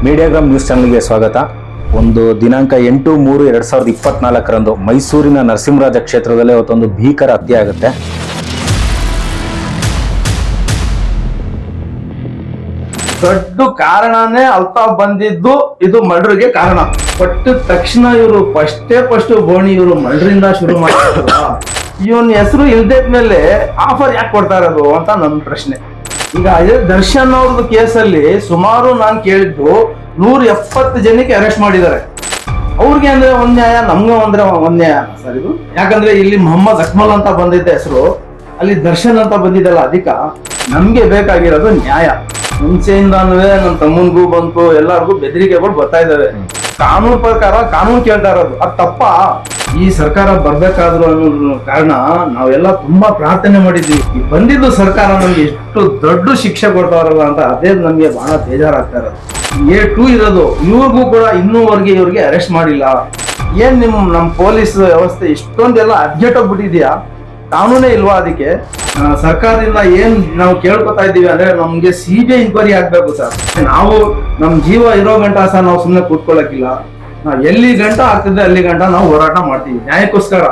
ಮೀಡಿಯಾಗ್ರಾಮ್ news ಚಾನಲ್ಗೆ ಸ್ವಾಗತ. ಒಂದು ದಿನಾಂಕ 8/3/2024 ಮೈಸೂರಿನ ನರಸಿಂಹರಾಜ ಕ್ಷೇತ್ರದಲ್ಲಿ ಅವತ್ತೊಂದು ಭೀಕರ ಹತ್ಯೆ ಆಗುತ್ತೆ. ದೊಡ್ಡ ಕಾರಣನೇ ಅಲ್ತಾಫ್ ಬಂದಿದ್ದು ಇದು ಮರ್ಡರ್ಗೆ ಕಾರಣ. ಕೊಟ್ಟ ತಕ್ಷಣ ಇವರು ಫಸ್ಟ್ ಬೋಣಿ ಇವರು ಮರ್ಡರಿಂದ ಶುರು ಮಾಡಿದ್ರು. ಇವನ್ ಹೆಸರು ಇಲ್ದೇದ್ಮೇಲೆ ಆಫರ್ ಯಾಕೆ ಕೊಡ್ತಾ ಇರೋದು ಅಂತ ನನ್ನ ಪ್ರಶ್ನೆ. ಈಗ ದರ್ಶನ್ ಅವ್ರದ್ದು ಕೇಸಲ್ಲಿ ಸುಮಾರು ನಾನು ಕೇಳಿದ್ದು 170 ಜನಕ್ಕೆ ಅರೆಸ್ಟ್ ಮಾಡಿದ್ದಾರೆ. ಅವ್ರಿಗೆ ಅಂದ್ರೆ ಒಂದ್ ನ್ಯಾಯ, ನಮ್ಗೆ ಅಂದ್ರೆ ಒಂದ್ ನ್ಯಾಯ ಸರ್ ಇದು. ಯಾಕಂದ್ರೆ ಇಲ್ಲಿ ಮೊಹಮ್ಮದ್ ಅಕ್ಮಲ್ ಅಂತ ಬಂದಿದ್ದ ಹೆಸರು, ಅಲ್ಲಿ ದರ್ಶನ್ ಅಂತ ಬಂದಿದ್ದಲ್ಲ. ಅದಕ್ಕ ನಮ್ಗೆ ಬೇಕಾಗಿರೋದು ನ್ಯಾಯ. ಮುಂಚೆಯಿಂದಾನು ನನ್ನ ತಮ್ಮನ್ಗೂ ಬಂತು, ಎಲ್ಲರಿಗೂ ಬೆದರಿಕೆಗಳು ಬರ್ತಾ ಇದಾವೆ. ಕಾನೂನು ಪ್ರಕಾರ ಕಾನೂನು ಕೇಳ್ತಾ ಇರೋದು ಅದು ತಪ್ಪ. ಈ ಸರ್ಕಾರ ಬರ್ಬೇಕಾದ್ರು ಅನ್ನೋ ಕಾರಣ ನಾವೆಲ್ಲ ತುಂಬಾ ಪ್ರಾರ್ಥನೆ ಮಾಡಿದ್ವಿ. ಈ ಬಂದಿದ್ದು ಸರ್ಕಾರ ನಮ್ಗೆ ಎಷ್ಟು ದೊಡ್ಡ ಶಿಕ್ಷೆ ಕೊಡ್ತಾರಲ್ಲ ಅಂತ ಅದೇ ನಮ್ಗೆ ಬಹಳ ಬೇಜಾರಾಗ್ತಾ ಇರೋದು. A2 ಇರೋದು ಇವ್ರಿಗೂ ಕೂಡ ಇನ್ನೂವರೆಗೆ ಇವ್ರಿಗೆ ಅರೆಸ್ಟ್ ಮಾಡಿಲ್ಲ. ಏನ್ ನಮ್ ಪೊಲೀಸ್ ವ್ಯವಸ್ಥೆ ಇಷ್ಟೊಂದೆಲ್ಲ ಅಡ್ಗೆಟ್ಟೋಗ್ಬಿಟ್ಟಿದ್ಯಾ? ಕಾನೂನೇ ಇಲ್ವಾ ಅದಕ್ಕೆ? ಸರ್ಕಾರದಿಂದ ಏನ್ ನಾವು ಕೇಳ್ಕೊತಾ ಇದ್ದೀವಿ ಅಂದ್ರೆ ನಮ್ಗೆ CBI ಇನ್ಕ್ವೈರಿ ಆಗ್ಬೇಕು ಸರ್. ನಾವು ನಮ್ ಜೀವ ಇರೋ ಗಂಟ ಸರ್ ನಾವು ಸುಮ್ನೆ ಕೂತ್ಕೊಳ್ಳಕ್ಕಿಲ್ಲ. ನಾವ್ ಎಲ್ಲಿ ಗಂಟ ಆಗ್ತದೆ ಅಲ್ಲಿ ಗಂಟ ನಾವು ಹೋರಾಟ ಮಾಡ್ತೀವಿ ನ್ಯಾಯಕ್ಕೋಸ್ಕರ.